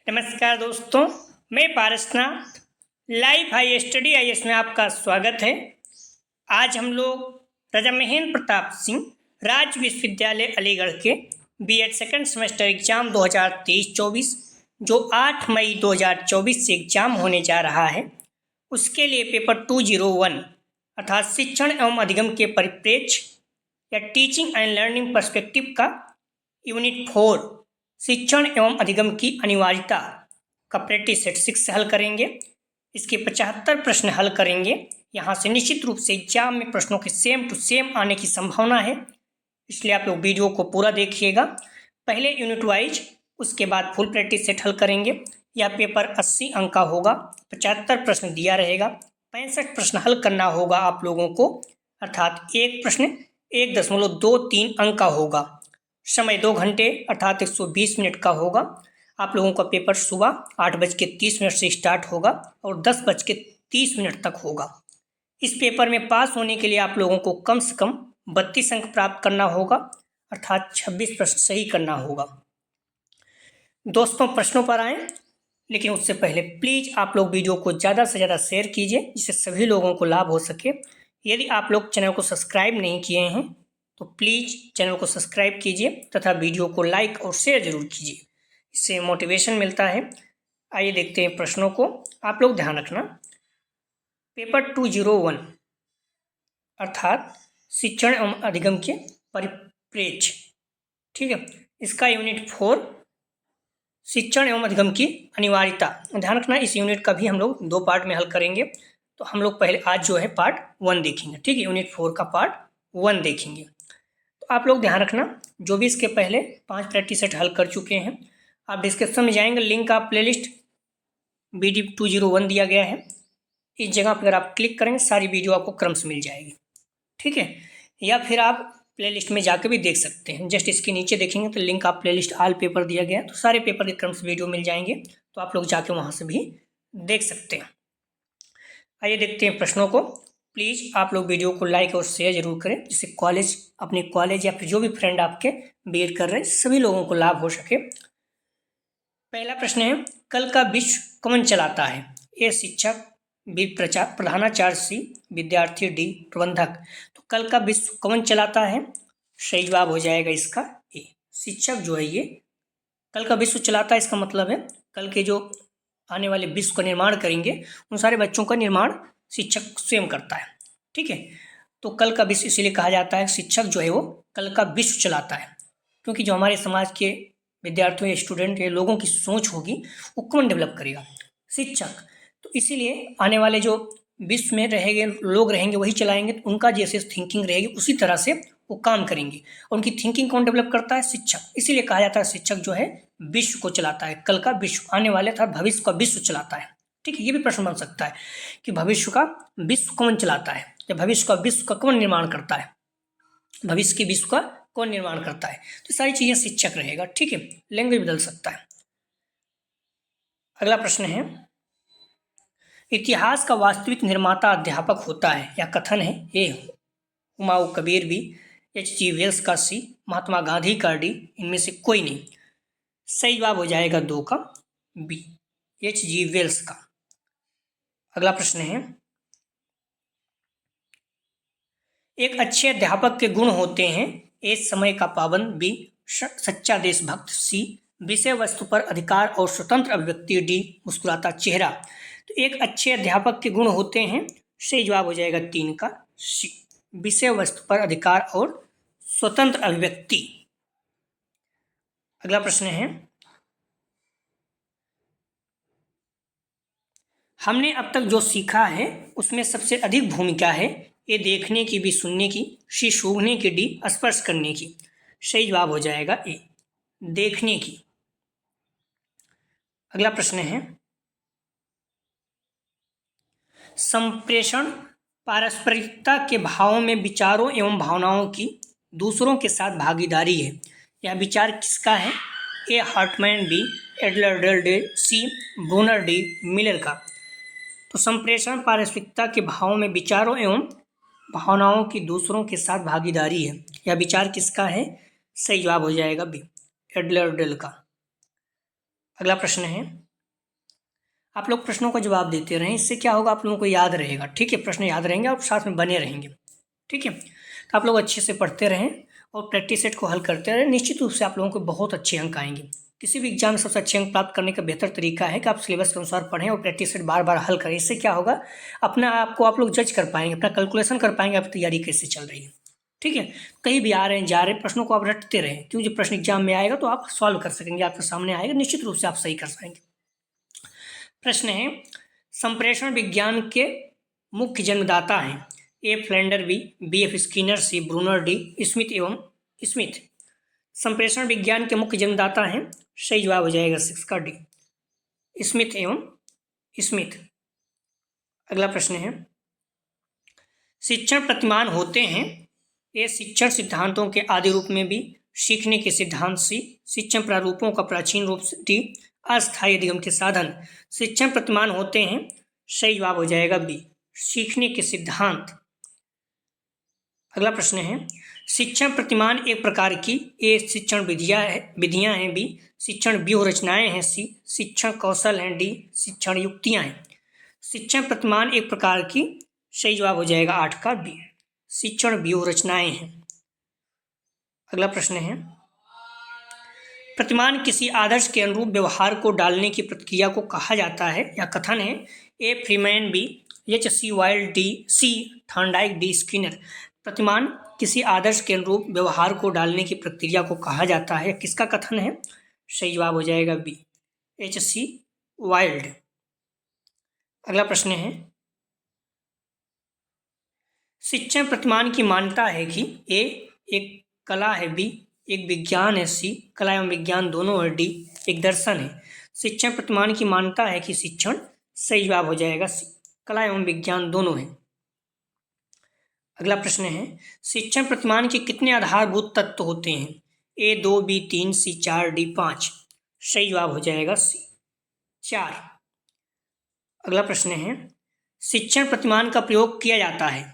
नमस्कार दोस्तों, मैं Parasnath live high study IAS में आपका स्वागत है। आज हम लोग राजा महेंद्र प्रताप सिंह राज्य विश्वविद्यालय अलीगढ़ के बीएड सेकंड सेमेस्टर एग्जाम 2023-24 जो 8 मई 2024 से एग्जाम होने जा रहा है, उसके लिए पेपर 201 अर्थात शिक्षण एवं अधिगम के परिप्रेक्ष्य या टीचिंग एंड लर्निंग पर्सपेक्टिव का यूनिट 4 शिक्षण एवं अधिगम की अनिवार्यता का प्रैक्टिस सेट 6 से हल करेंगे। इसके 75 प्रश्न हल करेंगे। यहाँ से निश्चित रूप से एग्जाम में प्रश्नों के सेम टू सेम आने की संभावना है, इसलिए आप लोग वीडियो को पूरा देखिएगा। पहले यूनिट वाइज, उसके बाद फुल प्रैक्टिस सेट हल करेंगे। यह पेपर 80 अंक का होगा। 75 प्रश्न दिया रहेगा। 65 प्रश्न हल करना होगा आप लोगों को, अर्थात एक प्रश्न 1.23 अंक का होगा। समय 2 घंटे अर्थात 120 मिनट का होगा। आप लोगों का पेपर सुबह 8:30 से स्टार्ट होगा और 10:30 तक होगा। इस पेपर में पास होने के लिए आप लोगों को कम से कम 32 अंक प्राप्त करना होगा, अर्थात 26 प्रश्न सही करना होगा। दोस्तों, प्रश्नों पर आएँ, लेकिन उससे पहले प्लीज़ आप लोग वीडियो को ज़्यादा से ज़्यादा शेयर कीजिए, जिससे सभी लोगों को लाभ हो सके। यदि आप लोग चैनल को सब्सक्राइब नहीं किए हैं तो प्लीज़ चैनल को सब्सक्राइब कीजिए तथा वीडियो को लाइक और शेयर जरूर कीजिए, इससे मोटिवेशन मिलता है। आइए देखते हैं प्रश्नों को। आप लोग ध्यान रखना, पेपर 201 अर्थात शिक्षण एवं अधिगम के परिप्रेक्ष्य, ठीक है, इसका यूनिट 4 शिक्षण एवं अधिगम की अनिवार्यता। ध्यान रखना, इस यूनिट का भी हम लोग 2 पार्ट में हल करेंगे। तो हम लोग पहले आज जो है पार्ट 1 देखेंगे, ठीक है, यूनिट 4 का पार्ट 1 देखेंगे। तो आप लोग ध्यान रखना, जो भी इसके पहले 5 प्रैक्टिस सेट हल कर चुके हैं, आप डिस्क्रिप्शन में जाएंगे, लिंक आप प्लेलिस्ट BD 201 दिया गया है, इस जगह पर अगर आप क्लिक करेंगे सारी वीडियो आपको क्रम से मिल जाएगी, ठीक है। या फिर आप प्लेलिस्ट में जाकर भी देख सकते हैं, जस्ट इसके नीचे देखेंगे तो लिंक आप प्लेलिस्ट ऑल पेपर दिया गया है, तो सारे पेपर के क्रम से वीडियो मिल जाएंगे, तो आप लोग जाके वहाँ से भी देख सकते हैं। आइए देखते हैं प्रश्नों को। प्लीज़ आप लोग वीडियो को लाइक और शेयर जरूर करें, जिससे अपने कॉलेज या फिर जो भी फ्रेंड आपके बीएड कर रहे हैं सभी लोगों को लाभ हो सके। पहला प्रश्न है, कल का विश्व कौन चलाता है? ए शिक्षक, बी प्रधानाचार्य, सी विद्यार्थी, डी प्रबंधक। तो कल का विश्व कौन चलाता है? सही जवाब हो जाएगा इसका ए, शिक्षक जो है ये कल का विश्व चलाता है। इसका मतलब है कल के जो आने वाले विश्व का निर्माण करेंगे उन सारे बच्चों का निर्माण शिक्षक स्वयं करता है, ठीक है। तो कल का विश्व इसीलिए कहा जाता है, शिक्षक जो है वो कल का विश्व चलाता है, क्योंकि जो हमारे समाज के विद्यार्थियों या स्टूडेंट या लोगों की सोच होगी वो कौन डेवलप करेगा? शिक्षक। तो इसीलिए आने वाले जो विश्व में रहेंगे लोग रहेंगे वही चलाएंगे, तो उनका जैसे थिंकिंग रहेगी उसी तरह से वो काम करेंगे, और उनकी थिंकिंग कौन डेवलप करता है? शिक्षक। इसीलिए कहा जाता है शिक्षक जो है विश्व को चलाता है, कल का विश्व, आने वाले था भविष्य का विश्व चलाता है, ठीक है। ये भी प्रश्न बन सकता है कि भविष्य का विश्व कौन चलाता है, या भविष्य का विश्व का कौन निर्माण करता है, भविष्य के विश्व का कौन निर्माण करता है। तो सारी चीजें शिक्षक रहेगा, ठीक है। लैंग्वेज बदल सकता है। अगला प्रश्न है, इतिहास का वास्तविक निर्माता अध्यापक होता है, या कथन है A Humayun Kabir, B H.G. Wells का, सी महात्मा गांधी का, डी इनमें से कोई नहीं। सही जवाब हो जाएगा 2 का बी H.G. वेल्स का। अगला प्रश्न है, एक अच्छे अध्यापक के गुण होते हैं, ए समय का पाबंद, बी सच्चा देशभक्त, सी विषय वस्तु पर अधिकार और स्वतंत्र अभिव्यक्ति, डी मुस्कुराता चेहरा। तो एक अच्छे अध्यापक के गुण होते हैं, सही जवाब हो जाएगा 3 का सी विषय वस्तु पर अधिकार और स्वतंत्र अभिव्यक्ति। अगला प्रश्न है, हमने अब तक जो सीखा है उसमें सबसे अधिक भूमिका है ए देखने की, बी सुनने की, सी सूंघने की, डी स्पर्श करने की। सही जवाब हो जाएगा ए देखने की। अगला प्रश्न है, संप्रेषण पारस्परिकता के भावों में विचारों एवं भावनाओं की दूसरों के साथ भागीदारी है। यह विचार किसका है? ए हार्टमैन, बी एडलर, डे सी ब्रूनर, डी मिलर का। तो संप्रेषण पारस्परिकता के भावों में विचारों एवं भावनाओं की दूसरों के साथ भागीदारी है। यह विचार किसका है? सही जवाब हो जाएगा बी एडलर का। अगला प्रश्न है, आप लोग प्रश्नों का जवाब देते रहें, इससे क्या होगा, आप लोगों को याद रहेगा। ठीक है, प्रश्न याद रहेंगे और साथ में बने रहेंगे। ठीक है, तो आप लोग अच्छे से पढ़ते रहें और प्रैक्टिस सेट को हल करते रहें, निश्चित रूप से आप लोगों को बहुत अच्छे अंक आएंगे। किसी भी एग्जाम में सबसे अच्छे अंक प्राप्त करने का बेहतर तरीका है कि आप सिलेबस के अनुसार पढ़ें और प्रैक्टिस सेट बार बार हल करें। इससे क्या होगा, अपना आपको आप लोग जज कर पाएंगे, अपना कैलकुलेशन कर पाएंगे आपकी तैयारी कैसे चल रही है। ठीक है, कहीं भी आ रहे हैं जा रहे हैं, प्रश्नों को आप रटते रहें, क्योंकि जब प्रश्न एग्जाम में आएगा तो आप सॉल्व कर सकेंगे, आपके सामने आएगा, निश्चित रूप से आप सही कर पाएंगे। प्रश्न है, संप्रेषण विज्ञान के मुख्य जन्मदाता हैं। ए फ्लेंडर, बी एफ स्किनर, सी ब्रूनर, डी स्मिथ एवं स्मिथ। संप्रेषण विज्ञान के मुख्य जन्मदाता हैं, सही जवाब हो जाएगा 6 का डी, स्मिथ एवं स्मिथ। अगला प्रश्न है, शिक्षण प्रतिमान होते हैं। ए शिक्षण सिद्धांतों के आदि रूप में बी, सीखने के सिद्धांत सी, शिक्षण प्रारूपों का प्राचीन रूप डी, अस्थायी अधिगम के साधन। शिक्षण प्रतिमान होते हैं, सही जवाब हो जाएगा बी, सीखने के सिद्धांत। अगला प्रश्न है, शिक्षण प्रतिमान एक प्रकार की ए शिक्षण विधियां हैं, बी शिक्षण व्यूह रचनाएं हैं, सी शिक्षण कौशल हैं, डी शिक्षण युक्तियां हैं। शिक्षण प्रतिमान एक प्रकार की, सही जवाब हो जाएगा 8 का बी, शिक्षण व्यूह रचनाएं हैं। अगला प्रश्न है, प्रतिमान किसी आदर्श के अनुरूप व्यवहार को डालने की प्रक्रिया को कहा जाता है या कथन है। A Freeman, B H C Wild, D C Thorndike, D Skinner. प्रतिमान किसी आदर्श के अनुरूप व्यवहार को डालने की प्रक्रिया को कहा जाता है, किसका कथन है, सही जवाब हो जाएगा बी, एच सी वाइल्ड। अगला प्रश्न है, शिक्षण प्रतिमान की मान्यता है कि ए एक कला है, बी एक विज्ञान है, सी कला एवं विज्ञान दोनों है, डी एक दर्शन है। शिक्षण प्रतिमान की मान्यता है कि शिक्षण, सही जवाब हो जाएगा सी, कला एवं विज्ञान दोनों है। अगला प्रश्न है, शिक्षण प्रतिमान के कितने आधारभूत तत्व होते हैं। ए 2, बी 3, सी 4, डी 5। सही जवाब हो जाएगा सी 4। अगला प्रश्न है, शिक्षण प्रतिमान का प्रयोग किया जाता है।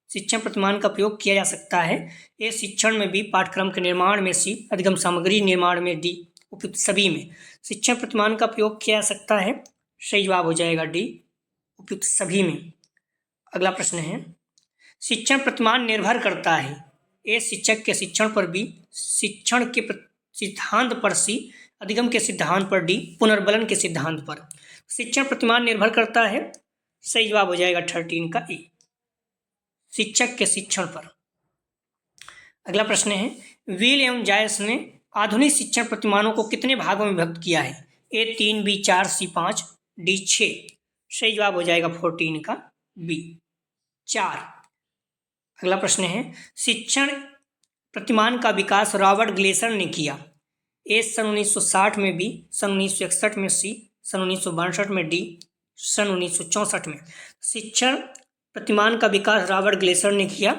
शिक्षण प्रतिमान का प्रयोग किया जा सकता है। ए शिक्षण में, बी पाठ्यक्रम के निर्माण में, सी अधिगम सामग्री निर्माण में, डी उपयुक्त सभी में। शिक्षण प्रतिमान का प्रयोग किया जा सकता है, सही जवाब हो जाएगा डी उपयुक्त सभी में। अगला प्रश्न है, शिक्षण प्रतिमान निर्भर करता है। ए शिक्षक के शिक्षण पर, बी शिक्षण के सिद्धांत पर, सी अधिगम के सिद्धांत पर, डी पुनर्बलन के सिद्धांत पर। शिक्षण प्रतिमान निर्भर करता है, सही जवाब हो जाएगा 13 का ए, शिक्षक के शिक्षण पर। अगला प्रश्न है, व्हील एवं जायस ने आधुनिक शिक्षण प्रतिमानों को कितने भागों में विभक्त किया है। ए 3, बी 4, सी 5, डी 6। सही जवाब हो जाएगा 14 का बी 4। अगला प्रश्न है, शिक्षण प्रतिमान का विकास रॉबर्ट ग्लेसर ने किया। ए सन 1960 में, बी सन 1961 में, सी सन 1962 में, डी सन 1964 में। शिक्षण प्रतिमान का विकास रॉबर्ट ग्लेसर ने किया,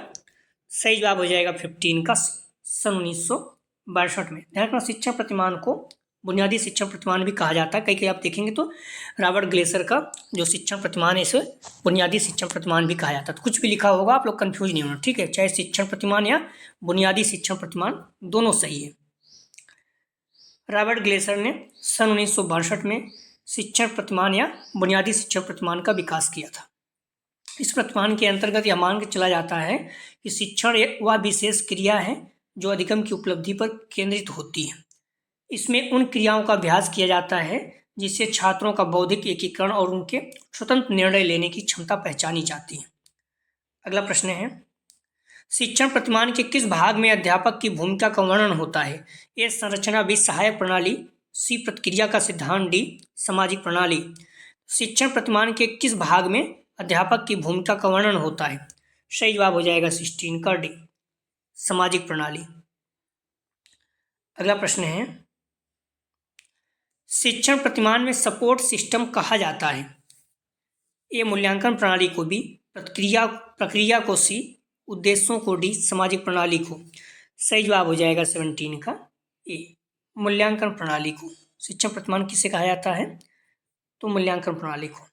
सही जवाब हो जाएगा 15 का सन 1962 में। ध्यान रखना, शिक्षण प्रतिमान को बुनियादी शिक्षण प्रतिमान भी कहा जाता है। कई कई आप देखेंगे तो रॉबर्ट ग्लेसर का जो शिक्षण प्रतिमान है इसे बुनियादी शिक्षण प्रतिमान भी कहा जाता है। तो कुछ भी लिखा होगा आप लोग कंफ्यूज नहीं होना, ठीक है, चाहे शिक्षण प्रतिमान या बुनियादी शिक्षण प्रतिमान दोनों सही है। रॉबर्ट ग्लेसर ने सन 1962 में शिक्षण प्रतिमान या बुनियादी शिक्षण प्रतिमान का विकास किया था। इस प्रतिमान के अंतर्गत यह मान के चला जाता है कि शिक्षण वह विशेष क्रिया है जो अधिगम की उपलब्धि पर केंद्रित होती है। इसमें उन क्रियाओं का अभ्यास किया जाता है जिससे छात्रों का बौद्धिक एकीकरण और उनके स्वतंत्र निर्णय लेने की क्षमता पहचानी जाती है। अगला प्रश्न है, शिक्षण प्रतिमान के किस भाग में अध्यापक की भूमिका का वर्णन होता है। ए संरचना, बी सहायक प्रणाली, सी प्रतिक्रिया का सिद्धांत, डी सामाजिक प्रणाली। शिक्षण प्रतिमान के किस भाग में अध्यापक की भूमिका का वर्णन होता है, सही जवाब हो जाएगा 16 का डी सामाजिक प्रणाली। अगला प्रश्न है, शिक्षण प्रतिमान में सपोर्ट सिस्टम कहा जाता है। ए मूल्यांकन प्रणाली को, बी प्रक्रिया को, सी उद्देश्यों को, डी सामाजिक प्रणाली को। सही जवाब हो जाएगा 17 का ए मूल्यांकन प्रणाली को। शिक्षण प्रतिमान किसे कहा जाता है, तो मूल्यांकन प्रणाली को।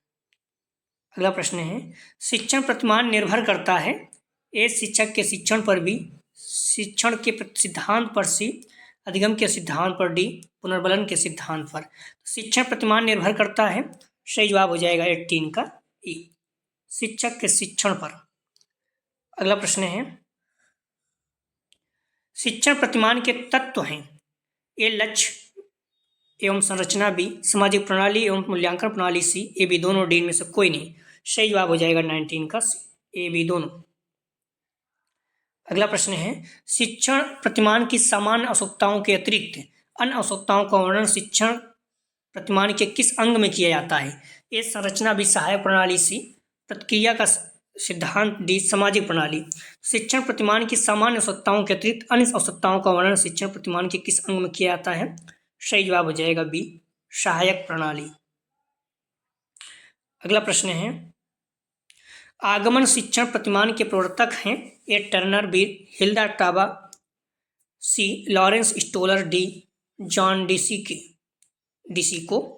अगला प्रश्न है, शिक्षण प्रतिमान निर्भर करता है। ए शिक्षक के शिक्षण पर, बी शिक्षण के सिद्धांत पर, सी अधिगम के सिद्धांत पर, डी पुनर्बलन के सिद्धांत पर। शिक्षण प्रतिमान निर्भर करता है, सही जवाब हो जाएगा 18 का ई, शिक्षक के शिक्षण पर। अगला प्रश्न है, शिक्षण प्रतिमान के तत्व हैं, ए लक्ष्य एवं संरचना, बी सामाजिक प्रणाली एवं मूल्यांकन प्रणाली, सी ए बी दोनों, डी इनमें से कोई नहीं। सही जवाब हो जाएगा 19 का सी, ए बी दोनों। अगला प्रश्न है, शिक्षण प्रतिमान की सामान्य आवश्यकताओं के अतिरिक्त अन्य आवश्यकताओं का वर्णन शिक्षण प्रतिमान के किस अंग में किया जाता है? ए संरचना, बी सहायक प्रणाली, सी प्रतिक्रिया का सिद्धांत, डी सामाजिक प्रणाली। शिक्षण प्रतिमान की सामान्य आवश्यकताओं के अतिरिक्त अन्य आवश्यकताओं का वर्णन शिक्षण प्रतिमान के किस अंग में किया जाता है? सही जवाब हो जाएगा बी सहायक प्रणाली। अगला प्रश्न है, आगमन शिक्षण प्रतिमान के प्रवर्तक हैं, ए टर्नर, बी हिल्डा टाबा, सी लॉरेंस स्टोलर, डी जॉन डीसी को।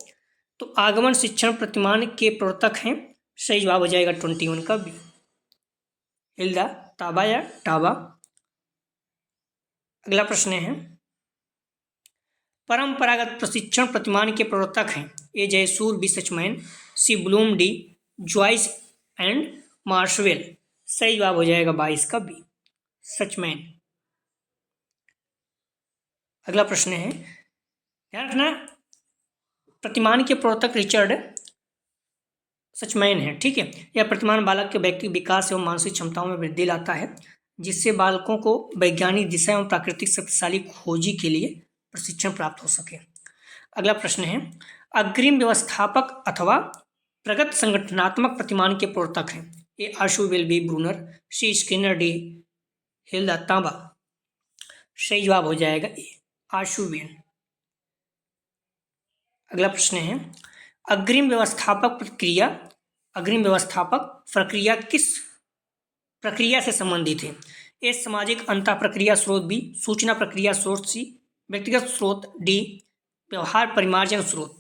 तो आगमन शिक्षण प्रतिमान के प्रवर्तक हैं, सही जवाब हो जाएगा 21 का बी हिल्डा टाबा या टाबा। अगला प्रश्न है, परंपरागत प्रशिक्षण प्रतिमान के प्रवर्तक हैं, ए जयसूर, B Suchman, C Bloom, D Joyce and Marsha Weil. सही जवाब हो जाएगा 22 का बी सचमैन। अगला प्रश्न है, ध्यान रखना प्रतिमान के प्रवर्तक रिचर्ड सचमैन है, ठीक है। यह प्रतिमान बालक के व्यक्तिगत विकास एवं मानसिक क्षमताओं में वृद्धि लाता है, जिससे बालकों को वैज्ञानिक दिशा एवं प्राकृतिक शक्तिशाली खोजी के लिए प्रशिक्षण प्राप्त हो सके। अगला प्रश्न है, अग्रिम व्यवस्थापक अथवा प्रगत संगठनात्मक प्रतिमान के प्रवर्तक हैं, ए आशुवेल, बी ब्रूनर, सी स्किनर, डी हिल्डा टाबा। सही जवाब हो जाएगा ए आशुवेल। अगला प्रश्न है, अग्रिम व्यवस्थापक प्रक्रिया किस प्रक्रिया से संबंधित है? ए सामाजिक अंतः प्रक्रिया स्रोत, बी सूचना प्रक्रिया स्रोत, सी व्यक्तिगत स्रोत, डी व्यवहार परिमार्जन स्रोत।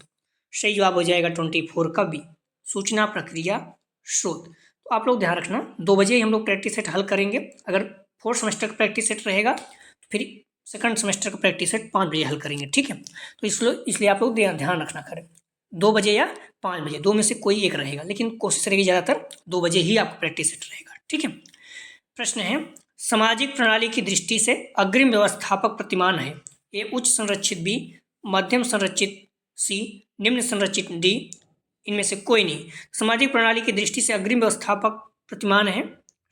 सही जवाब हो जाएगा 24 का बी सूचना प्रक्रिया स्रोत। तो आप लोग ध्यान रखना 2 बजे ही हम लोग प्रैक्टिस सेट हल करेंगे। अगर 4th सेमेस्टर का प्रैक्टिस सेट रहेगा तो फिर 2nd सेमेस्टर का प्रैक्टिस सेट 5 बजे हल करेंगे, ठीक है। तो इसलिए आप लोग ध्यान रखना करें 2 बजे या 5 बजे, 2 में से कोई एक रहेगा, लेकिन कोशिश रहेगी ज़्यादातर 2 बजे ही आपका प्रैक्टिस सेट रहेगा, ठीक है। प्रश्न है, सामाजिक प्रणाली की दृष्टि से अग्रिम व्यवस्थापक प्रतिमान है, ए उच्च संरचित, बी मध्यम संरचित, सी निम्न संरचित, डी इनमें से कोई नहीं। सामाजिक प्रणाली की दृष्टि से अग्रिम व्यवस्थापक प्रतिमान है,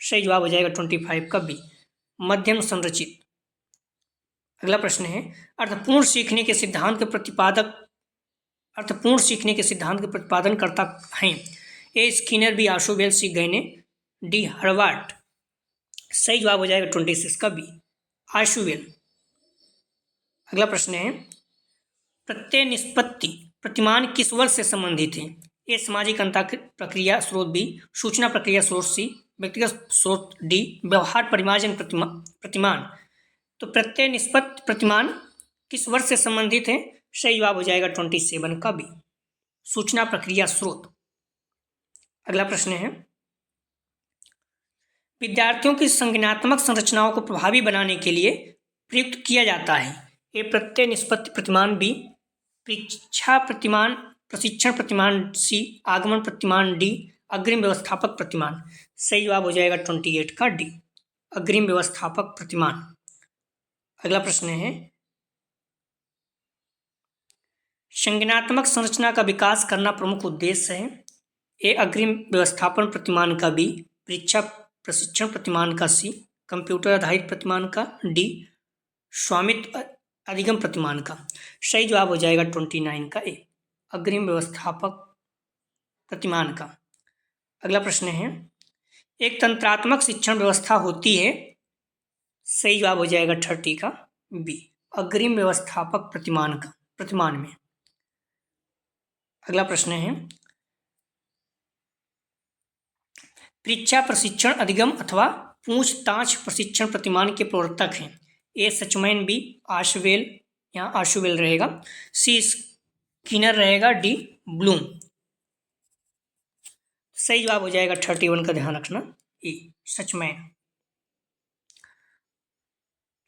सही जवाब हो जाएगा 25 का बी मध्यम संरचित। अगला प्रश्न है, अर्थपूर्ण सीखने के सिद्धांत के प्रतिपादन करता हैं, ए स्किनर, बी आशुवेल, सी गैने, डी हर्वार्ट। सही जवाब हो जाएगा 26 का बी आशुवेल। अगला प्रश्न है, प्रत्यय निष्पत्ति प्रतिमान किस वर्ग से संबंधित है? ए सामाजिक अंतः प्रक्रिया स्रोत, बी सूचना प्रक्रिया स्रोत, सी व्यक्तिगत स्रोत, डी व्यवहार परिमार्जन प्रतिमान। तो प्रत्यय निष्पत्ति प्रतिमान किस वर्ग से संबंधित है? सही जवाब हो जाएगा 27 का बी सूचना प्रक्रिया स्रोत। अगला प्रश्न है, विद्यार्थियों की संज्ञानात्मक संरचनाओं को प्रभावी बनाने के लिए प्रयुक्त किया जाता है, ए प्रत्यय निष्पत्ति प्रतिमान, बी प्रशिक्षण प्रतिमान, सी आगमन प्रतिमान, डी अग्रिम व्यवस्थापक प्रतिमान। सही जवाब हो जाएगा 28 का डी अग्रिम व्यवस्थापक प्रतिमान। अगला प्रश्न है, संज्ञानात्मक संरचना का विकास करना प्रमुख उद्देश्य है, ए अग्रिम व्यवस्थापन प्रतिमान का, बी परीक्षा प्रशिक्षण प्रतिमान का, सी कंप्यूटर आधारित प्रतिमान का, डी स्वामित्व अधिगम प्रतिमान का। सही जवाब हो जाएगा 29 का ए अग्रिम व्यवस्थापक प्रतिमान का। अगला प्रश्न है, एक तंत्रात्मक शिक्षण व्यवस्था होती है, सही जवाब हो जाएगा 30 का बी अग्रिम व्यवस्थापक प्रतिमान में। अगला प्रश्न है, परीक्षा प्रशिक्षण अधिगम अथवा पूछताछ प्रशिक्षण प्रतिमान के प्रवर्तक हैं, ए सचमैन, बी आशुवेल, यहाँ आशुवेल रहेगा, सी स्किनर रहेगा, डी ब्लूम। सही जवाब हो जाएगा 31 का, ध्यान रखना ए सचमैन।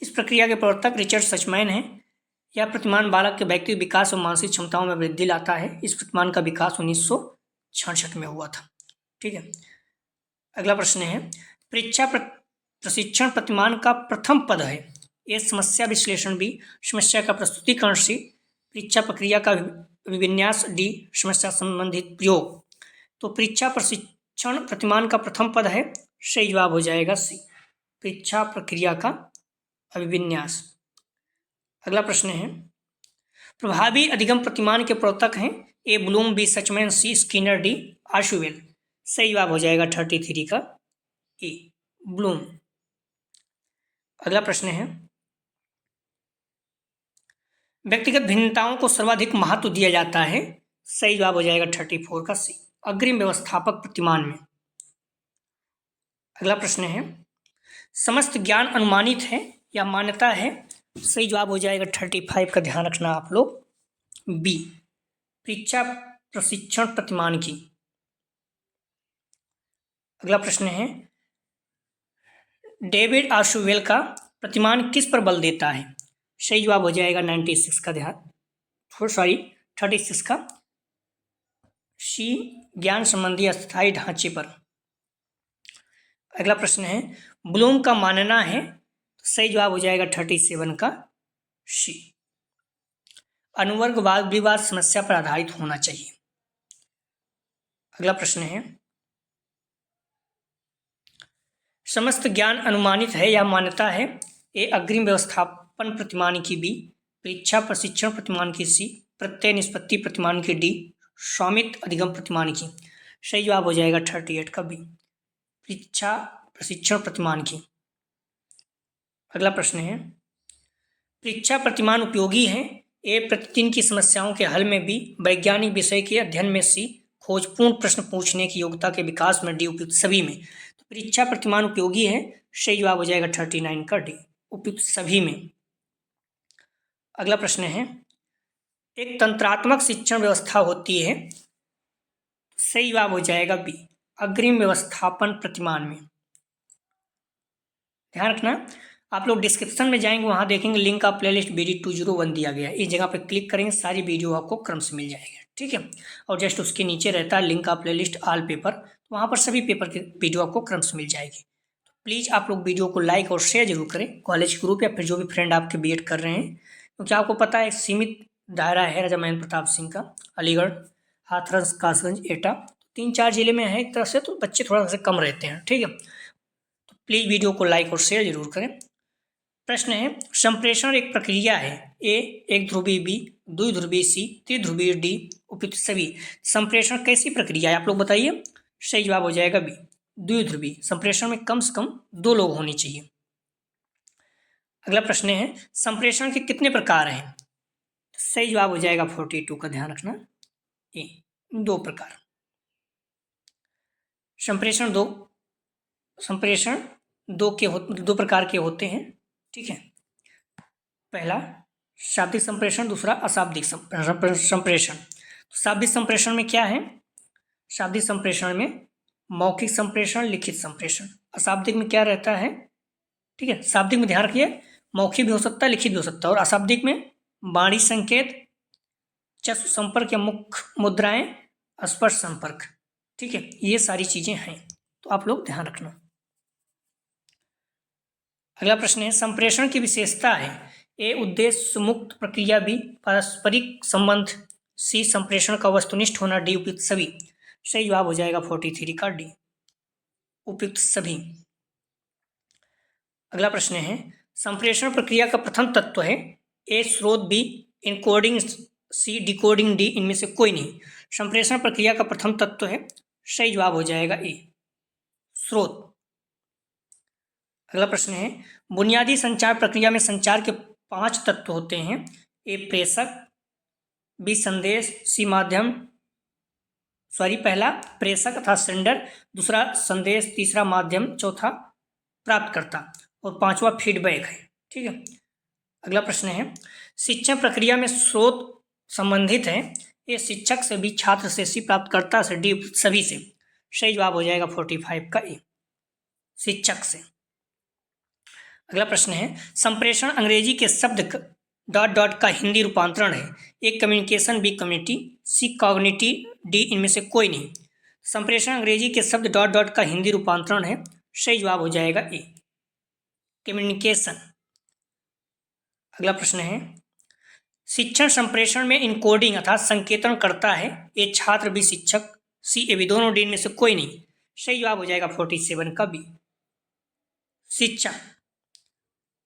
इस प्रक्रिया के प्रवर्तक रिचर्ड सचमैन हैं। यह प्रतिमान बालक के व्यक्तिगत विकास और मानसिक क्षमताओं में वृद्धि लाता है। इस प्रतिमान का विकास 1966 में हुआ था। ठीक है, अगला प्रश्न है, परीक्षा प्रशिक्षण प्रतिमान का प्रथम पद है। ए समस्या विश्लेषण, बी समस्या का प्रस्तुतिकरण, सी परीक्षा प्रक्रिया का विन्यास, डी समस्या संबंधित प्रयोग। तो परीक्षा प्रशिक्षण प्रतिमान का प्रथम पद है, सही जवाब हो जाएगा सी, परीक्षा प्रक्रिया का अभिविन्यास। अगला प्रश्न है, प्रभावी अधिगम प्रतिमान के प्रवर्तक हैं। ए ब्लूम, बी सचमैन, सी स्किनर, डी आशुवेल। सही जवाब हो जाएगा 33 का ए ब्लूम। अगला प्रश्न है, व्यक्तिगत भिन्नताओं को सर्वाधिक महत्व दिया जाता है। सही जवाब हो जाएगा 34 का सी, अग्रिम व्यवस्थापक प्रतिमान में। अगला प्रश्न है, समस्त ज्ञान अनुमानित है या मान्यता है। सही जवाब हो जाएगा 35 का, ध्यान रखना आप लोग, बी परीक्षा प्रशिक्षण प्रतिमान की। अगला प्रश्न है, डेविड आशुवेल का प्रतिमान किस पर बल देता है। सही जवाब हो जाएगा 96 का, ध्यान 36 का, सी ज्ञान संबंधी अस्थायी ढांचे पर। अगला प्रश्न है, ब्लूम का मानना है। सही जवाब हो जाएगा 37 का सी, अनुवर्ग वाद विवाद समस्या पर आधारित होना चाहिए। अगला प्रश्न है, समस्त ज्ञान अनुमानित है या मान्यता है। ए अग्रिम व्यवस्थापन प्रतिमान की, बी परीक्षा प्रशिक्षण प्रतिमान की, सी प्रत्यय निष्पत्ति प्रतिमान की, डी स्वामित्व अधिगम प्रतिमान की। सही जवाब हो जाएगा 38 का बी, परीक्षा प्रशिक्षण प्रतिमान की। अगला प्रश्न है, परीक्षा प्रतिमान उपयोगी है। ए प्रतिदिन की समस्याओं के हल में, बी वैज्ञानिक विषय के अध्ययन में, सी खोजपूर्ण प्रश्न पूछने की योग्यता के विकास में, डी उपयुक्त सभी में। तो परीक्षा प्रतिमान उपयोगी है, सही जवाब हो जाएगा 39 का डी, उपयुक्त सभी में। अगला प्रश्न है, एक तंत्रात्मक शिक्षण व्यवस्था होती है। सही जवाब हो जाएगा बी अग्रिम व्यवस्थापन प्रतिमान में। ध्यान रखना, आप लोग डिस्क्रिप्शन में जाएंगे, वहां देखेंगे लिंक का प्लेलिस्ट BD 201 दिया गया है। इस जगह पे क्लिक करेंगे, सारी वीडियो आपको क्रम से मिल जाएगी। ठीक है, और जस्ट उसके नीचे रहता है लिंक का प्लेलिस्ट ऑल पेपर, तो वहाँ पर सभी पेपर की वीडियो आपको क्रम से मिल जाएगी। तो प्लीज़ आप लोग वीडियो को लाइक और शेयर जरूर करें, कॉलेज ग्रुप या फिर जो भी फ्रेंड आपके BEd कर रहे हैं, क्योंकि आपको पता है सीमित दायरा है राजा महेंद्र प्रताप सिंह का, अलीगढ़, हाथरस, कासगंज, एटा, 3-4 जिले में है एक तरह से, तो बच्चे थोड़ा सा कम रहते हैं। ठीक है, तो प्लीज़ वीडियो को लाइक और शेयर जरूर करें। प्रश्न है, संप्रेषण एक प्रक्रिया है। ए एक ध्रुवीय, बी द्विध्रुवीय, सी त्रिध्रुवीय, डी उपयुक्त सभी। संप्रेषण कैसी प्रक्रिया है आप लोग बताइए। सही जवाब हो जाएगा बी द्विध्रुवीय। संप्रेषण में कम से कम 2 लोग होने चाहिए। अगला प्रश्न है, संप्रेषण के कितने प्रकार हैं। सही जवाब हो जाएगा 42 का, ध्यान रखना, ए 2 प्रकार। संप्रेषण दो प्रकार के होते हैं। ठीक है, पहला शाब्दिक संप्रेषण, दूसरा अशाब्दिक संप्रेषण। तो शाब्दिक संप्रेषण में क्या है, शाब्दिक संप्रेषण में मौखिक संप्रेषण, लिखित संप्रेषण। अशाब्दिक में क्या रहता है, ठीक है, शाब्दिक में ध्यान रखिए मौखिक भी हो सकता है, लिखित भी हो सकता है, और अशाब्दिक में वाणी संकेत, चक्षु संपर्क या मुख मुद्राएं, स्पर्श संपर्क। ठीक है, ये सारी चीजें हैं, तो आप लोग ध्यान रखना। अगला प्रश्न है, संप्रेषण की विशेषता है। ए उद्देश्य मुक्त प्रक्रिया, बी पारस्परिक संबंध, सी संप्रेषण का वस्तुनिष्ठ होना, डी उपयुक्त सभी। सही जवाब हो जाएगा 43 का डी उपयुक्त सभी। अगला प्रश्न है, संप्रेषण प्रक्रिया का प्रथम तत्व है। ए स्रोत, बी इनकोडिंग, सी डिकोडिंग, डी इनमें से कोई नहीं। संप्रेषण प्रक्रिया का प्रथम तत्व है, सही जवाब हो जाएगा ए स्रोत। अगला प्रश्न है, बुनियादी संचार प्रक्रिया में संचार के 5 तत्व होते हैं। ए प्रेषक, बी संदेश, सी माध्यम, पहला प्रेषक अर्थात सेंडर, दूसरा संदेश, तीसरा माध्यम, चौथा प्राप्तकर्ता, और 5वां फीडबैक है। ठीक है, अगला प्रश्न है, शिक्षण प्रक्रिया में स्रोत संबंधित है। ये शिक्षक से, बी छात्र से, सी प्राप्तकर्ता से, डी सभी से। सही जवाब हो जाएगा 45 का ए शिक्षक से। अगला प्रश्न है, संप्रेषण अंग्रेजी के शब्द डॉट डॉट का हिंदी रूपांतरण है? ए कम्युनिकेशन, बी कम्युनिटी, सी कॉग्निटिव, डी इनमें से कोई नहीं। संप्रेषण अंग्रेजी के शब्द डॉट डॉट का हिंदी रूपांतरण है। सही जवाब हो जाएगा ए, कम्युनिकेशन। अगला प्रश्न है, शिक्षण संप्रेषण में इनकोडिंग अर्थात संकेतन करता है? ए छात्र, बी शिक्षक, सी ए बी दोनों, डी इनमें से कोई नहीं। सही जवाब हो जाएगा 47 का बी, शिक्षा।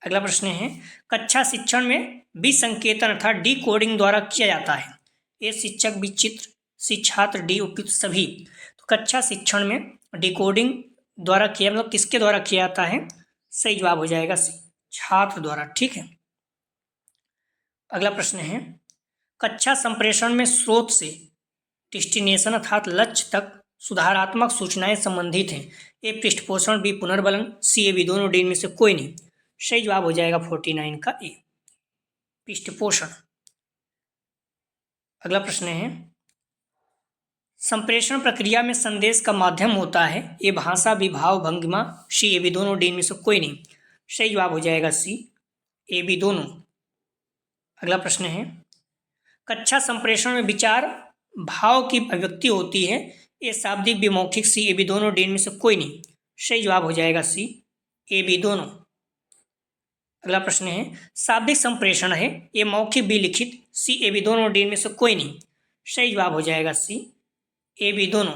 अगला प्रश्न है, कक्षा शिक्षण में बी संकेतन अर्थात डी कोडिंग द्वारा किया जाता है? ए शिक्षक, बी चित्र, सी छात्र, डी उपयुक्त सभी। तो कक्षा शिक्षण में डिकोडिंग द्वारा किया, मतलब किसके द्वारा किया जाता है? सही जवाब हो जाएगा सी, छात्र द्वारा। ठीक है। अगला प्रश्न है, कक्षा संप्रेषण में स्रोत से डेस्टिनेशन अर्थात लक्ष्य तक सुधारात्मक सूचनाएं संबंधित हैं? ए पृष्ठपोषण, बी पुनर्बलन, सी ए बी दोनों, डी में से कोई नहीं। सही जवाब हो जाएगा 49 का ए, पृष्ठपोषण। अगला प्रश्न है, संप्रेषण प्रक्रिया में संदेश का माध्यम होता है? ए भाषा, बी भाव भंगिमा, सी ए बी दोनों, डी में से कोई नहीं। सही जवाब हो जाएगा सी, ए बी दोनों। अगला प्रश्न है, कक्षा संप्रेषण में विचार भाव की अभिव्यक्ति होती है? ए शाब्दिक, बी मौखिक, सी ए बी दोनों, डी में से कोई नहीं। सही जवाब हो जाएगा सी, ए बी दोनों। अगला प्रश्न है, शाब्दिक संप्रेषण है? ए मौखिक, बी लिखित, सी ए बी दोनों, डी में से कोई नहीं। सही जवाब हो जाएगा सी, ए बी दोनों।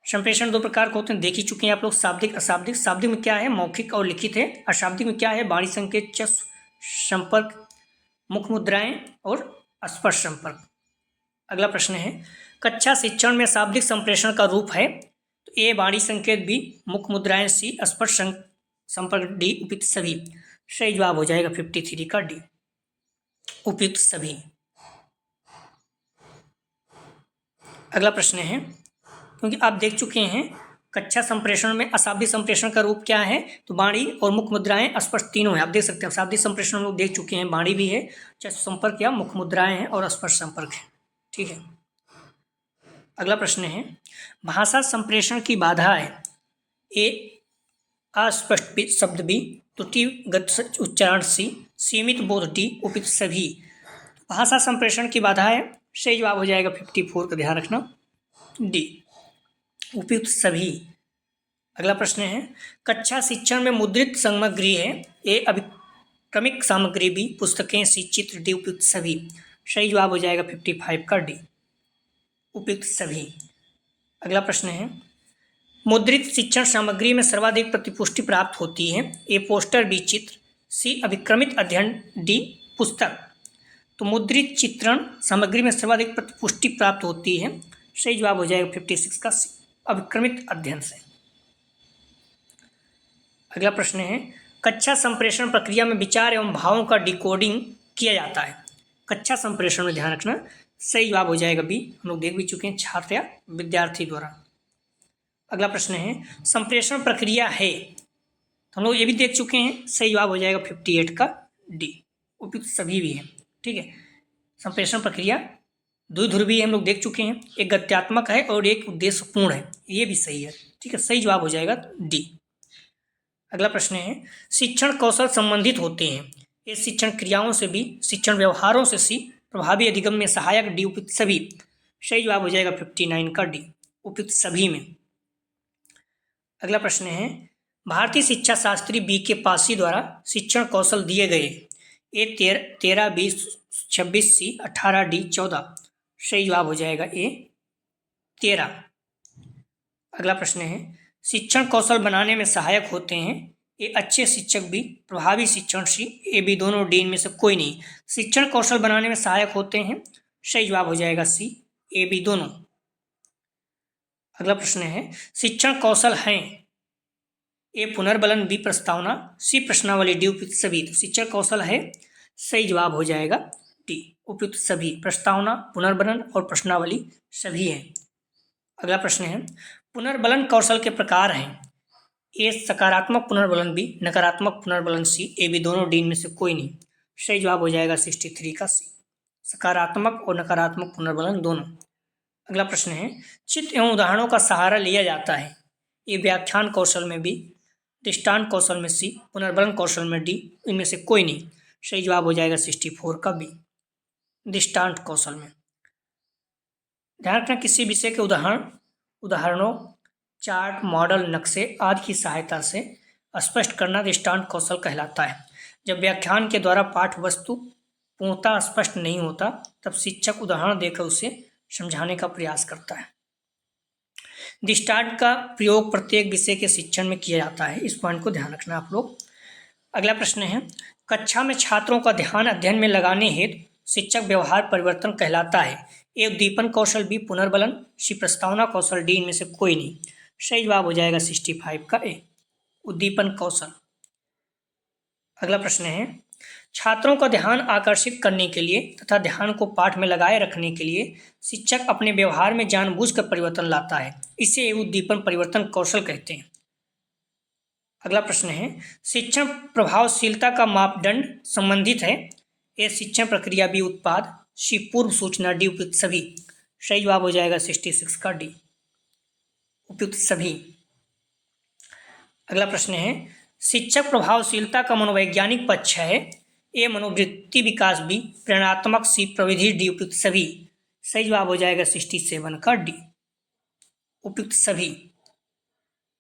संप्रेषण दो प्रकार के होते हैं, देख ही चुके हैं आप लोग, शाब्दिक, अशाब्दिक। शाब्दिक में क्या है? मौखिक और लिखित है। अशाब्दिक में क्या है? वाणी संकेत, संपर्क, मुख मुद्राएं और स्पर्श संपर्क। अगला प्रश्न है, कक्षा शिक्षण में शाब्दिक संप्रेषण का रूप है? तो ए वाणी संकेत, बी मुख मुद्राएं, सी स्पर्श संपर्क, डी उपयुक्त सभी। सही जवाब हो जाएगा 53 का डी, उपयुक्त सभी। अगला प्रश्न है, क्योंकि आप देख चुके हैं कक्षा संप्रेषण में अशाब्दिक संप्रेषण का रूप क्या है? तो वाणी और मुख मुद्राएं, स्पर्श तीनों है। आप देख सकते हैं शाब्दिक संप्रेषण हम लोग देख चुके हैं, वाणी भी है, चक्षु संपर्क या मुख मुद्राएं हैं और स्पर्श संपर्क है। ठीक है। अगला प्रश्न है, भाषा संप्रेषण की बाधा है? ए अस्पष्ट शब्द, बी त्रुटिगत उच्चारण, सी सीमित बोध, डी उपयुक्त सभी। भाषा संप्रेषण की बाधा है। सही जवाब हो जाएगा 54 का, ध्यान रखना, डी उपयुक्त सभी। अगला प्रश्न है, कक्षा शिक्षण में मुद्रित सामग्री है? ए अभिक्रमिक सामग्री, बी पुस्तकें, सी चित्र, डी उपयुक्त सभी। सही जवाब हो जाएगा 55 का डी, उपयुक्त सभी। अगला प्रश्न है, मुद्रित शिक्षण सामग्री में सर्वाधिक प्रतिपुष्टि प्राप्त होती है? ए पोस्टर, बी चित्र, सी अभिक्रमित अध्ययन, डी पुस्तक। तो मुद्रित चित्रण सामग्री में सर्वाधिक प्रतिपुष्टि प्राप्त होती है। सही जवाब हो जाएगा 56 का सी, अभिक्रमित अध्ययन से। अगला प्रश्न है, कक्षा संप्रेषण प्रक्रिया में विचार एवं भावों का डिकोडिंग किया जाता है? कक्षा संप्रेषण में, ध्यान रखना, सही जवाब हो जाएगा बी, हम लोग देख भी चुके हैं, छात्र या विद्यार्थी द्वारा। अगला प्रश्न है, संप्रेषण प्रक्रिया है? तो हम लोग ये भी देख चुके हैं, सही जवाब हो जाएगा 58 का डी, उपयुक्त सभी भी है। ठीक है। संप्रेषण प्रक्रिया द्विध्रुवीय हम लोग देख चुके हैं, एक गत्यात्मक है और एक उद्देश्यपूर्ण है, ये भी सही है। ठीक है, सही जवाब हो जाएगा डी। अगला प्रश्न है, शिक्षण कौशल संबंधित होते हैं? ये शिक्षण क्रियाओं से भी, शिक्षण व्यवहारों से सी प्रभावी अधिगम में सहायक, डी उपयुक्त सभी। सही जवाब हो जाएगा 59 का डी, उपयुक्त सभी में। अगला प्रश्न है, भारतीय शिक्षा शास्त्री बी के पासी द्वारा शिक्षण कौशल दिए गए? ए 13, बी 26, सी 18, डी 14। सही जवाब हो जाएगा ए 13। अगला प्रश्न है, शिक्षण कौशल बनाने में सहायक होते हैं? ए अच्छे शिक्षक, बी प्रभावी शिक्षण, सी ए बी दोनों, डी में से कोई नहीं। शिक्षण कौशल बनाने में सहायक होते हैं। सही जवाब हो जाएगा सी, ए बी दोनों। अगला प्रश्न है, शिक्षण कौशल हैं? ए पुनर्बलन, बी प्रस्तावना, सी प्रश्नावली, डी उपयुक्त सभी। तो शिक्षण कौशल है, सही जवाब हो जाएगा डी, उपयुक्त सभी। प्रस्तावना, पुनर्बलन और प्रश्नावली सभी है। अगला प्रश्न है, पुनर्बलन कौशल के प्रकार हैं? ए सकारात्मक पुनर्बलन, बी नकारात्मक पुनर्बलन, सी ए बी दोनों, डी में से कोई नहीं। सही जवाब हो जाएगा 63 का सी, सकारात्मक और नकारात्मक पुनर्बलन दोनों। अगला प्रश्न है, चित्र एवं उदाहरणों का सहारा लिया जाता है? ए व्याख्यान कौशल में, बी दृष्टांत कौशल में, सी पुनर्बलन कौशल में, डी इनमें से कोई नहीं। सही जवाब हो जाएगा 64 का बी। दृष्टांत कौशल में ध्यान रखना किसी विषय के उदाहरणों, चार्ट, मॉडल, नक्शे आदि की सहायता से स्पष्ट करना दृष्टांत कौशल कहलाता है। जब व्याख्यान के द्वारा पाठ वस्तु पूर्णतः स्पष्ट नहीं होता तब शिक्षक उदाहरण देकर उसे समझाने का प्रयास करता है। दृष्टांत का प्रयोग प्रत्येक विषय के शिक्षण में किया जाता है, इस पॉइंट को ध्यान रखना आप लोग। अगला प्रश्न है, कक्षा में छात्रों का ध्यान अध्ययन में लगाने हेतु शिक्षक व्यवहार परिवर्तन कहलाता है। ए उद्दीपन कौशल, बी पुनर्बलन, सी प्रस्तावना कौशल, डी इनमें से कोई नहीं। सही जवाब हो जाएगा 65 का ए, उद्दीपन कौशल। अगला प्रश्न है, छात्रों का ध्यान आकर्षित करने के लिए तथा ध्यान को पाठ में लगाए रखने के लिए शिक्षक अपने व्यवहार में जानबूझकर परिवर्तन लाता है, इसे उद्दीपन परिवर्तन कौशल कहते हैं। अगला प्रश्न है, शिक्षण प्रभावशीलता का मापदंड संबंधित है। ए शिक्षण प्रक्रिया, बी उत्पाद, सी पूर्व सूचना, डी उपयुक्त सभी। सही जवाब हो जाएगा 66 का डी, उपयुक्त सभी। अगला प्रश्न है, शिक्षक प्रभावशीलता का मनोवैज्ञानिक पक्ष है। ए मनोवृत्ति विकास, बी प्रेरणात्मक, सी प्रविधि, डी उपयुक्त सभी। सही जवाब हो जाएगा 67 का डी, उपयुक्त सभी।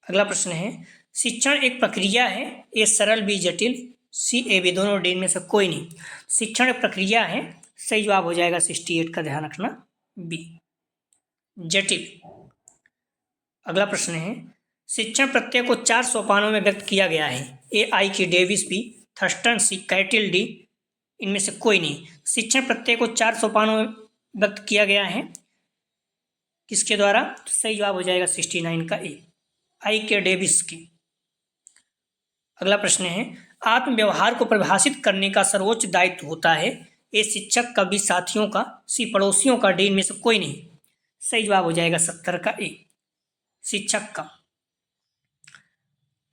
अगला प्रश्न है, शिक्षण एक प्रक्रिया है। ए सरल, बी जटिल, सी ए बी दोनों, डी में से कोई नहीं। शिक्षण एक प्रक्रिया है, सही जवाब हो जाएगा 68 का, ध्यान रखना बी जटिल। अगला प्रश्न है, शिक्षण प्रत्यय को 4 सोपानों में व्यक्त किया गया है। ए आई की डेविस, बी थर्स्टन, सी कैटिल, डी इनमें से कोई नहीं। शिक्षण प्रत्यय को 4 सोपानों में व्यक्त किया गया है, किसके द्वारा? सही जवाब हो जाएगा 69 का ए, आई के डेविस की। अगला प्रश्न है, आत्म व्यवहार को परिभाषित करने का सर्वोच्च दायित्व होता है। ए शिक्षक का, बी साथियों का, सी पड़ोसियों का, डी इनमें से कोई नहीं। सही जवाब हो जाएगा 70 का ए, शिक्षक का।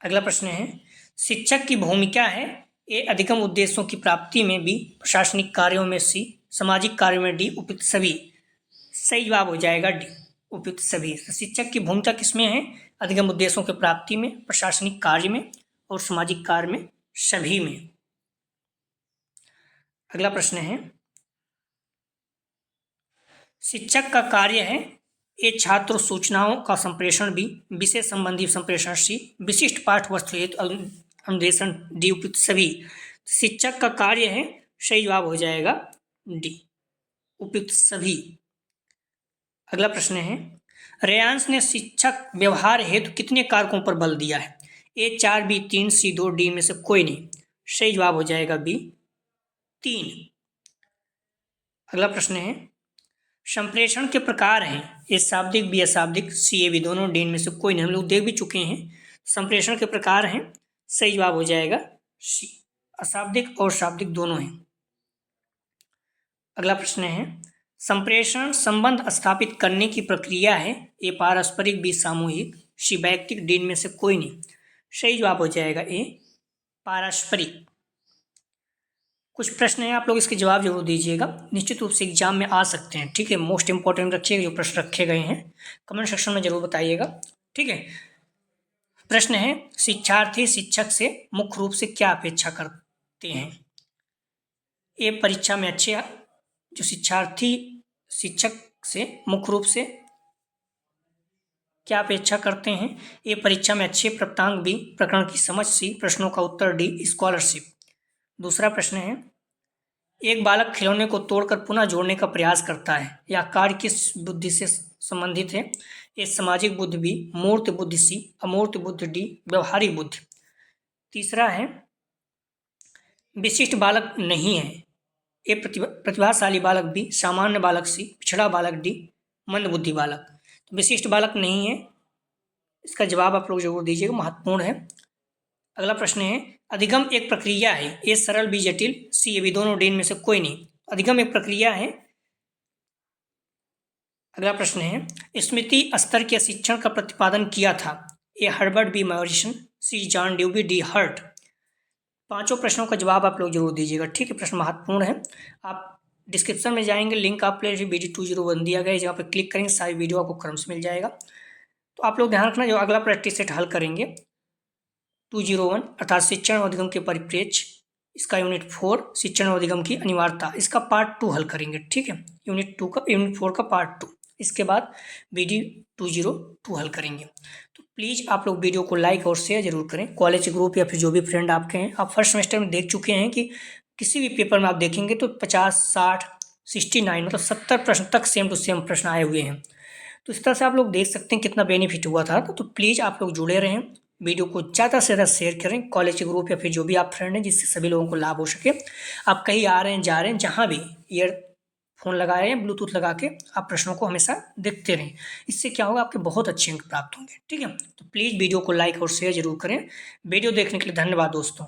अगला प्रश्न है, शिक्षक की भूमिका है। ए अधिगम उद्देश्यों की प्राप्ति में, बी प्रशासनिक कार्यों में, सी सामाजिक कार्यों में, डी उपयुक्त सभी। सही जवाब हो जाएगा डी, उपयुक्त सभी। शिक्षक की भूमिका किसमें है? अधिगम उद्देश्यों की प्राप्ति में, प्रशासनिक कार्य में और सामाजिक कार्य में, सभी में। अगला प्रश्न है, शिक्षक का कार्य है। ए छात्र सूचनाओं का संप्रेषण, बी विषय संबंधी संप्रेषण, सी विशिष्ट पाठ वस्तु हेतु अनुदेशन, डी उपयुक्त सभी। शिक्षक का कार्य है, सही जवाब हो जाएगा डी, उपयुक्त सभी। अगला प्रश्न है, रेयांश ने शिक्षक व्यवहार हेतु कितने कारकों पर बल दिया है? ए 4, बी 3, सी 2, डी में से कोई नहीं। सही जवाब हो जाएगा बी 3। अगला प्रश्न है, संप्रेषण के प्रकार हैं। ए शाब्दिक, बी अशाब्दिक, सी ए बी दोनों, डी में से कोई नहीं। हम लोग देख भी चुके हैं संप्रेषण के प्रकार हैं। सही जवाब हो जाएगा सी, अशाब्दिक और शाब्दिक दोनों हैं। अगला प्रश्न है, संप्रेषण संबंध स्थापित करने की प्रक्रिया है। ए पारस्परिक, बी सामूहिक, सी वैयक्तिक, डी में से कोई नहीं। सही जवाब हो जाएगा ए पारस्परिक। कुछ प्रश्न हैं, आप लोग इसके जवाब जरूर दीजिएगा, निश्चित रूप से एग्जाम में आ सकते हैं। ठीक है, मोस्ट इंपॉर्टेंट रखिएगा, जो प्रश्न रखे गए हैं कमेंट सेक्शन में जरूर बताइएगा। ठीक है, प्रश्न है, शिक्षार्थी शिक्षक से मुख्य रूप से क्या अपेक्षा करते हैं? ए परीक्षा में अच्छे, जो शिक्षार्थी शिक्षक से मुख्य रूप से क्या अपेक्षा करते हैं? ए परीक्षा में अच्छे प्राप्तांक, बी प्रकरण की समझ, सी प्रश्नों का उत्तर, डी स्कॉलरशिप। दूसरा प्रश्न है, एक बालक खिलौने को तोड़कर पुनः जोड़ने का प्रयास करता है, यह कार्य किस बुद्धि से संबंधित है? ए सामाजिक बुद्धि, बी मूर्त बुद्धि, सी अमूर्त बुद्धि, डी व्यवहारिक बुद्धि। तीसरा है, विशिष्ट बालक नहीं है। ए प्रतिभाशाली बालक, बी सामान्य बालक, सी पिछड़ा बालक, डी मंद बुद्धि बालक। तो विशिष्ट बालक नहीं है, इसका जवाब आप लोग जरूर दीजिएगा, महत्वपूर्ण है। अगला प्रश्न है, अधिगम एक प्रक्रिया है। ए सरल, बी जटिल, सी ए बी दोनों, डी में से कोई नहीं। अधिगम एक प्रक्रिया है। अगला प्रश्न है, स्मृति स्तर के शिक्षण का प्रतिपादन किया था। ए हर्बर्ट, बी मॉरिसन, सी जॉन ड्यूबी, डी हर्ट। पांचों प्रश्नों का जवाब आप लोग जरूर दीजिएगा। ठीक है, प्रश्न महत्वपूर्ण है। आप डिस्क्रिप्शन में जाएंगे, लिंक आप प्ले वीडियो 201 दिया गया है, जहाँ पर क्लिक करेंगे सारी वीडियो आपको क्रम से मिल जाएगा। तो आप लोग ध्यान रखना, जो अगला प्रैक्टिस सेट हल करेंगे 201 अर्थात शिक्षण और अधिगम के परिप्रेक्ष्य, इसका यूनिट 4 शिक्षण और अधिगम की अनिवार्यता, इसका पार्ट 2 हल करेंगे। ठीक है, यूनिट 4 का पार्ट 2। इसके बाद BD 202 हल करेंगे। तो प्लीज़ आप लोग वीडियो को लाइक और शेयर जरूर करें। कॉलेज ग्रुप या फिर जो भी फ्रेंड आपके हैं, आप फर्स्ट सेमेस्टर में देख चुके हैं कि किसी भी पेपर में आप देखेंगे तो 50, 60, 69 मतलब 70 प्रश्न तक सेम टू सेम प्रश्न आए हुए हैं। तो इस तरह से आप लोग देख सकते हैं कितना बेनिफिट हुआ था। तो प्लीज़ आप लोग जुड़े रहें, वीडियो को ज़्यादा से ज़्यादा शेयर करें कॉलेज ग्रुप या फिर जो भी आप फ्रेंड हैं, जिससे सभी लोगों को लाभ हो सके। आप कहीं आ रहे हैं, जा रहे हैं, जहाँ भी ईयरफोन लगाए हैं, ब्लूटूथ लगा के आप प्रश्नों को हमेशा देखते रहें। इससे क्या होगा, आपके बहुत अच्छे अंक प्राप्त होंगे। ठीक है, तो प्लीज़ वीडियो को लाइक और शेयर जरूर करें। वीडियो देखने के लिए धन्यवाद दोस्तों।